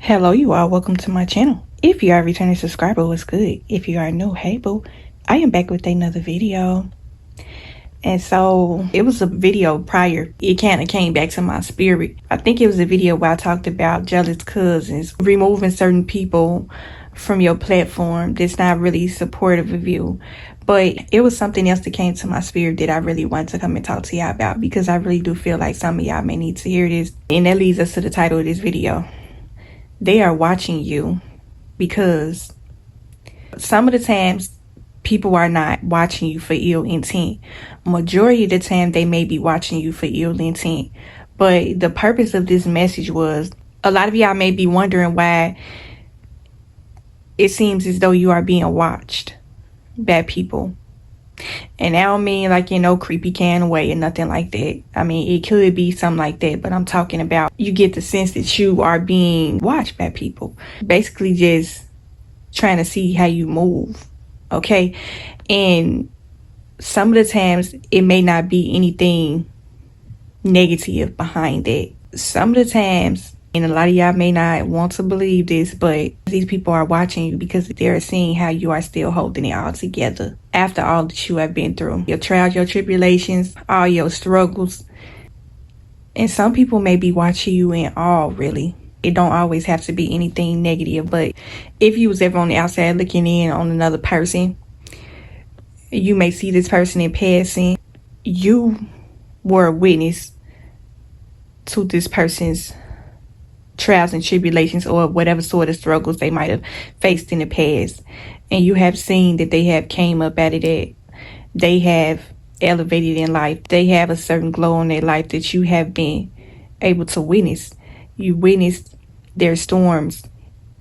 Hello, you all. Welcome to my channel. If you are a returning subscriber, what's good? If you are new, hey boo, I am back with another video. And so it was a video prior. It kind of came back to my spirit. I think it was a video where I talked about jealous cousins, removing certain people from your platform that's not really supportive of you. But it was something else that came to my spirit that I really want to come and talk to y'all about, because I really do feel like some of y'all may need to hear this. And that leads us to the title of this video. They are watching you, because some of the times people are not watching you for ill intent. Majority of the time they may be watching you for ill intent. But the purpose of this message was, a lot of y'all may be wondering why it seems as though you are being watched by people. And I don't mean like, creepy can way or nothing like that. I mean, it could be something like that, but I'm talking about you get the sense that you are being watched by people. Basically just trying to see how you move, okay? And some of the times it may not be anything negative behind it. Some of the times, and a lot of y'all may not want to believe this, but these people are watching you because they're seeing how you are still holding it all together after all that you have been through. Your trials, your tribulations, all your struggles. And some people may be watching you in awe, really. It don't always have to be anything negative, but if you was ever on the outside looking in on another person, you may see this person in passing. You were a witness to this person's trials and tribulations, or whatever sort of struggles they might have faced in the past, and you have seen that they have came up out of that. They have elevated in life. They have a certain glow in their life that you have been able to witness. You witnessed their storms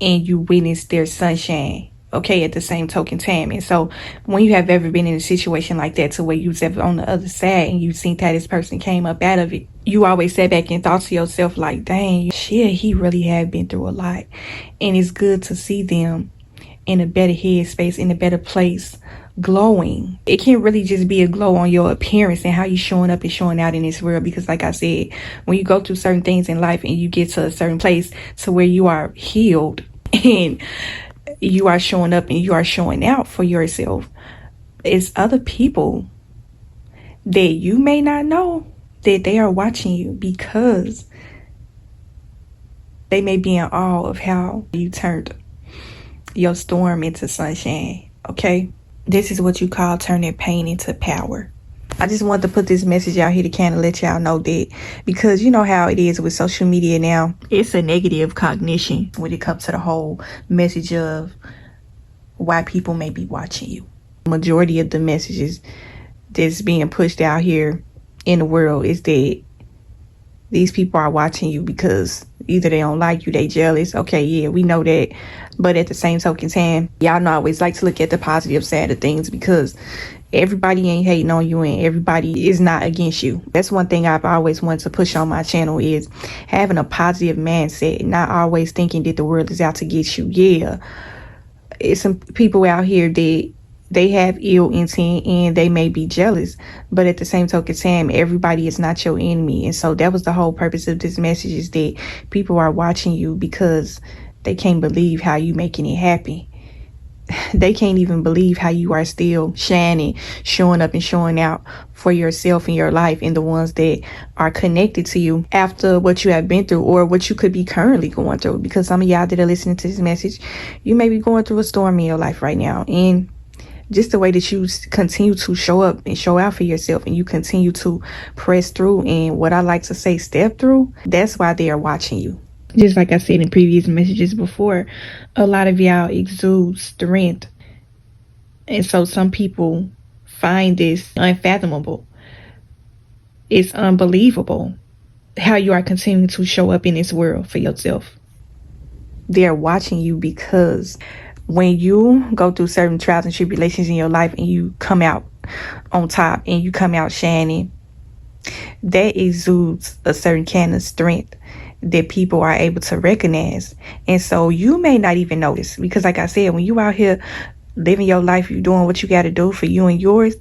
and you witnessed their sunshine, okay, at the same token time. And so when you have ever been in a situation like that, to where you was ever on the other side and you seen how this person came up out of it, you always sat back and thought to yourself like, dang, shit, he really have been through a lot. And it's good to see them in a better headspace, in a better place, glowing. It can't really just be a glow on your appearance and how you showing up and showing out in this world, because like I said, when you go through certain things in life and you get to a certain place to where you are healed and you are showing up and you are showing out for yourself, it's other people that you may not know that they are watching you, because they may be in awe of how you turned your storm into sunshine, okay? This is what you call turning pain into power. I just wanted to put this message out here to kind of let y'all know that, because you know how it is with social media now. It's a negative cognition when it comes to the whole message of why people may be watching you. Majority of the messages that's being pushed out here in the world is that these people are watching you because either they don't like you, they jealous. Okay, yeah, we know that. But at the same token time, y'all know I always like to look at the positive side of things, because everybody ain't hating on you and everybody is not against you. That's one thing I've always wanted to push on my channel, is having a positive mindset, not always thinking that the world is out to get you. Yeah, it's some people out here that they have ill intent and they may be jealous, but at the same token time, everybody is not your enemy. And so that was the whole purpose of this message, is that people are watching you because they can't believe how you making it happen. They can't even believe how you are still shining, showing up and showing out for yourself and your life and the ones that are connected to you after what you have been through, or what you could be currently going through. Because some of y'all that are listening to this message, you may be going through a storm in your life right now, and just the way that you continue to show up and show out for yourself, and you continue to press through, and what I like to say, step through, that's why they are watching you. Just like I said in previous messages before, a lot of y'all exude strength. And so some people find this unfathomable. It's unbelievable how you are continuing to show up in this world for yourself. They're watching you because when you go through certain trials and tribulations in your life and you come out on top and you come out shining, that exudes a certain kind of strength that people are able to recognize. And so you may not even notice, because like I said, when you out here living your life, you doing what you got to do for you and yours,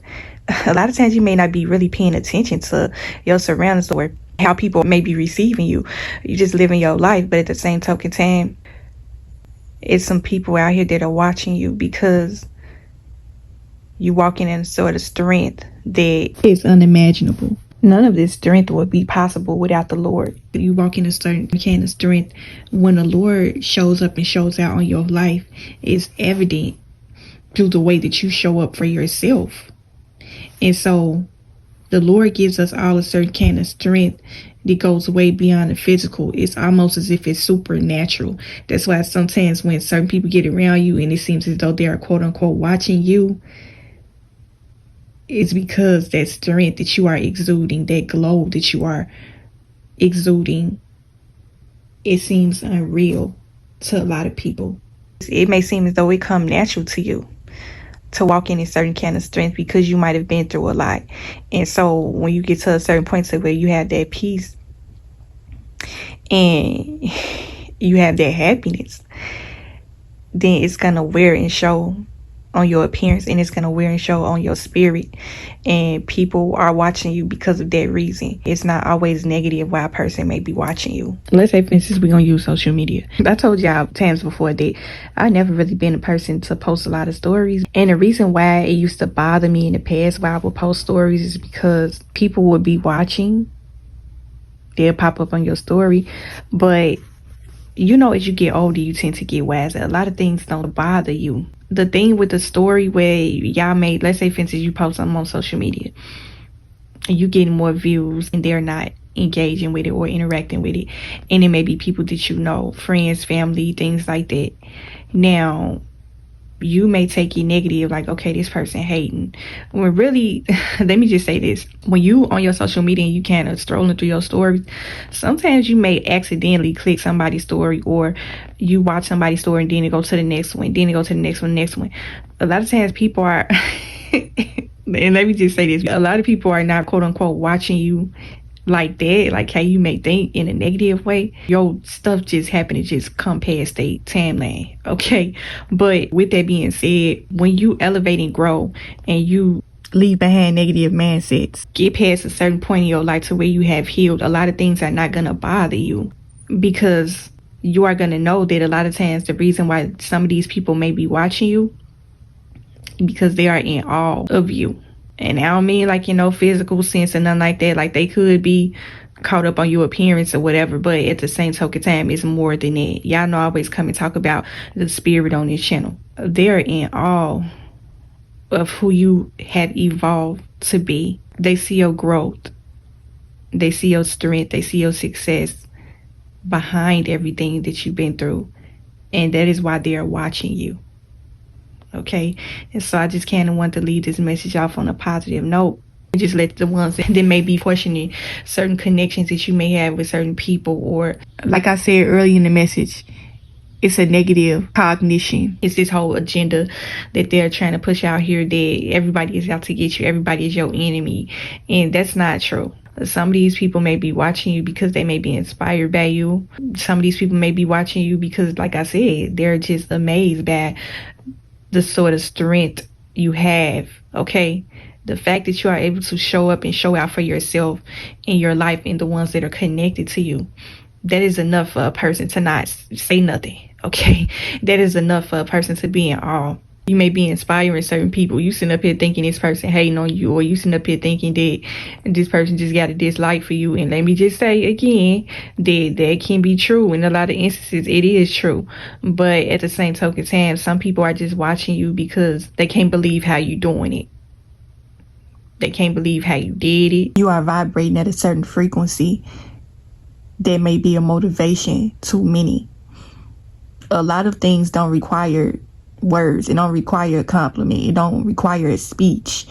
a lot of times you may not be really paying attention to your surroundings or how people may be receiving you. You just living your life, but at the same token time, It's some people out here that are watching you because you walking in a sort of strength that is unimaginable. None of this strength would be possible without the Lord. You walk in a certain kind of strength when the Lord shows up and shows out on your life. It's evident through the way that you show up for yourself. And so the Lord gives us all a certain kind of strength that goes way beyond the physical. It's almost as if it's supernatural. That's why sometimes when certain people get around you and it seems as though they are quote unquote watching you, it's because that strength that you are exuding, that glow that you are exuding, it seems unreal to a lot of people. It may seem as though it come natural to you to walk in a certain kind of strength because you might have been through a lot. And so when you get to a certain point to where you have that peace and you have that happiness, then it's gonna wear and show on your appearance, and it's gonna wear and show on your spirit, and people are watching you because of that reason. It's not always negative why a person may be watching you. Let's say for instance we're gonna use social media. I told y'all times before that I've never really been a person to post a lot of stories, and the reason why it used to bother me in the past why I would post stories is because people would be watching, they'll pop up on your story, but you know, as you get older, you tend to get wiser. A lot of things don't bother you. The thing with the story where y'all made, let's say for instance, you post something on social media and you getting more views and they're not engaging with it or interacting with it. And it may be people that you know, friends, family, things like that. Now, you may take it negative, like, okay, this person hating. When really, let me just say this. When you on your social media and you kind of strolling through your stories, sometimes you may accidentally click somebody's story, or you watch somebody's story and then you go to the next one, then you go to the next one. A lot of times people are, and let me just say this, a lot of people are not quote unquote watching you like that, like how you may think in a negative way. Your stuff just happen to just come past a timeline, okay? But with that being said, when you elevate and grow and you leave behind negative mindsets, get past a certain point in your life to where you have healed, a lot of things are not gonna bother you, because you are gonna know that a lot of times the reason why some of these people may be watching you because they are in awe of you. And I don't mean like, physical sense and nothing like that. Like they could be caught up on your appearance or whatever, but at the same token time, it's more than that. Y'all know I always come and talk about the spirit on this channel. They're in awe of who you have evolved to be. They see your growth. They see your strength. They see your success behind everything that you've been through. And that is why they are watching you. Okay, and so I just kind of want to leave this message off on a positive note. Just let the ones that may be questioning certain connections that you may have with certain people, or like I said earlier in the message, it's a negative cognition. It's this whole agenda that they're trying to push out here that everybody is out to get you, everybody is your enemy, and that's not true. Some of these people may be watching you because they may be inspired by you. Some of these people may be watching you because, like I said, they're just amazed by the sort of strength you have, okay? The fact that you are able to show up and show out for yourself in your life and the ones that are connected to you, that is enough for a person to not say nothing, okay? That is enough for a person to be in awe. You may be inspiring certain people. You sitting up here thinking this person hating on you, or you sitting up here thinking that this person just got a dislike for you. And let me just say again, that can be true. In a lot of instances, it is true. But at the same token time, some people are just watching you because they can't believe how you doing it. They can't believe how you did it. You are vibrating at a certain frequency that may be a motivation to many. A lot of things don't require words. It don't require a compliment. It don't require a speech.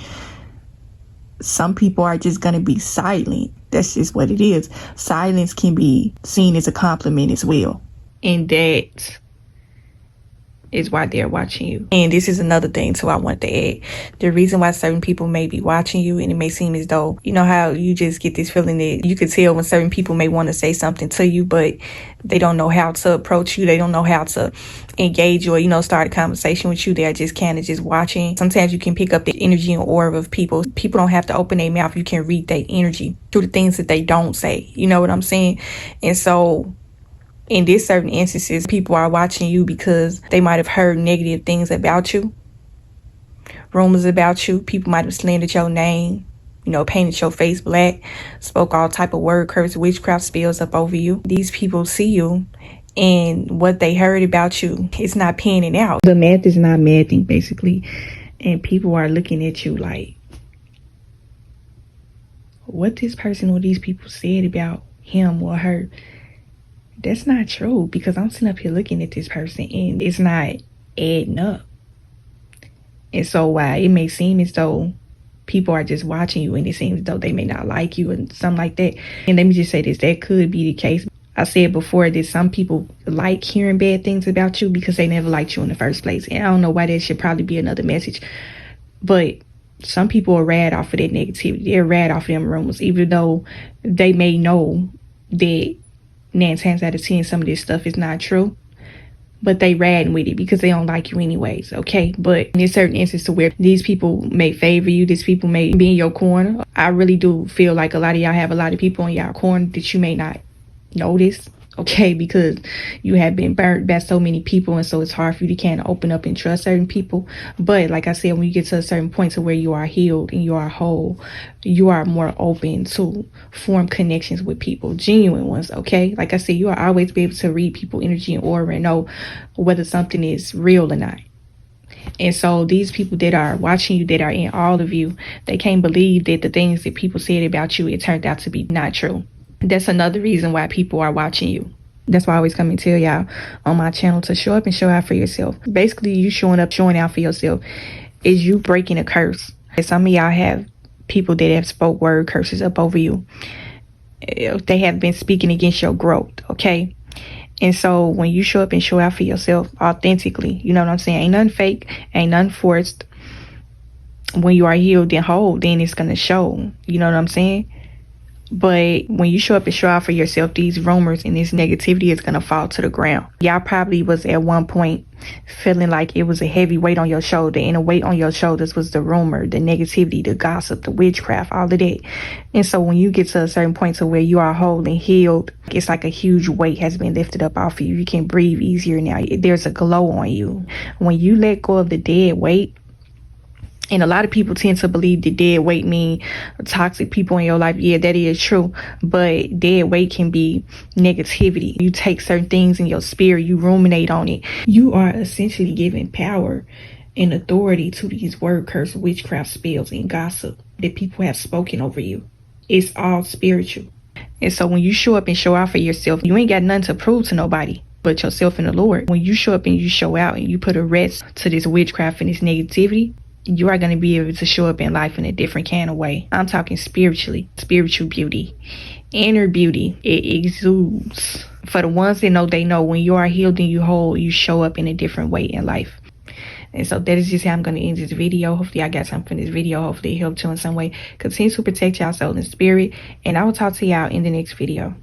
Some people are just going to be silent. That's just what it is. Silence can be seen as a compliment as well. And that is why they're watching you. And this is another thing too I want to add. The reason why certain people may be watching you, and it may seem as though, you know how you just get this feeling that you could tell when certain people may want to say something to you, but they don't know how to approach you. They don't know how to engage you or, start a conversation with you. They're just kind of just watching. Sometimes you can pick up the energy and aura of people. People don't have to open their mouth. You can read their energy through the things that they don't say. You know what I'm saying? And so In this certain instances, people are watching you because they might have heard negative things about you, rumors about you. People might have slandered your name, painted your face black, spoke all type of word curse, witchcraft spells up over you. These people see you, and what they heard about you, it's not panning out. The math is not mathing, basically. And people are looking at you like, what this person or these people said about him or her, that's not true, because I'm sitting up here looking at this person and it's not adding up. And so while it may seem as though people are just watching you and it seems as though they may not like you and something like that, and let me just say this, that could be the case. I said before that some people like hearing bad things about you because they never liked you in the first place. And I don't know why that should probably be another message. But some people are rad off of that negativity. They're rad off of them rumors, even though they may know that 9 times out of 10 some of this stuff is not true. But they riding with it because they don't like you anyways, okay? But in certain instances where these people may favor you, these people may be in your corner. I really do feel like a lot of y'all have a lot of people in y'all corner that you may not notice, okay? Because you have been burnt by so many people, and so it's hard for you to kind of open up and trust certain people. But like I said, when you get to a certain point to where you are healed and you are whole, you are more open to form connections with people, genuine ones, okay? Like I said, you are always be able to read people energy and aura and know whether something is real or not. And so these people that are watching you, that are in all of you, they can't believe that the things that people said about you, it turned out to be not true. That's another reason why people are watching you. That's why I always come and tell y'all on my channel to show up and show out for yourself. Basically, you showing up, showing out for yourself is you breaking a curse. Some of y'all have people that have spoke word curses up over you. They have been speaking against your growth, okay? And so when you show up and show out for yourself authentically, you know what I'm saying? Ain't nothing fake, ain't nothing forced. When you are healed and whole, then it's going to show, you know what I'm saying? But when you show up and show out for yourself, these rumors and this negativity is going to fall to the ground. Y'all probably was at one point feeling like it was a heavy weight on your shoulder, and the weight on your shoulders was the rumor, the negativity, the gossip, the witchcraft, all of that. And so when you get to a certain point to where you are whole and healed, it's like a huge weight has been lifted up off of you. You can breathe easier now. There's a glow on you. When you let go of the dead weight, and a lot of people tend to believe that dead weight mean toxic people in your life. Yeah, that is true. But dead weight can be negativity. You take certain things in your spirit, you ruminate on it. You are essentially giving power and authority to these word curse, witchcraft spells, and gossip that people have spoken over you. It's all spiritual. And so when you show up and show out for yourself, you ain't got nothing to prove to nobody but yourself and the Lord. When you show up and you show out and you put a rest to this witchcraft and this negativity, you are going to be able to show up in life in a different kind of way. I'm talking spiritually, spiritual beauty, inner beauty. It exudes. For the ones that know, they know when you are healed and you whole, you show up in a different way in life. And so that is just how I'm going to end this video. Hopefully I got something from this video. Hopefully it helped you in some way. Continue to protect y'all soul and spirit. And I will talk to y'all in the next video.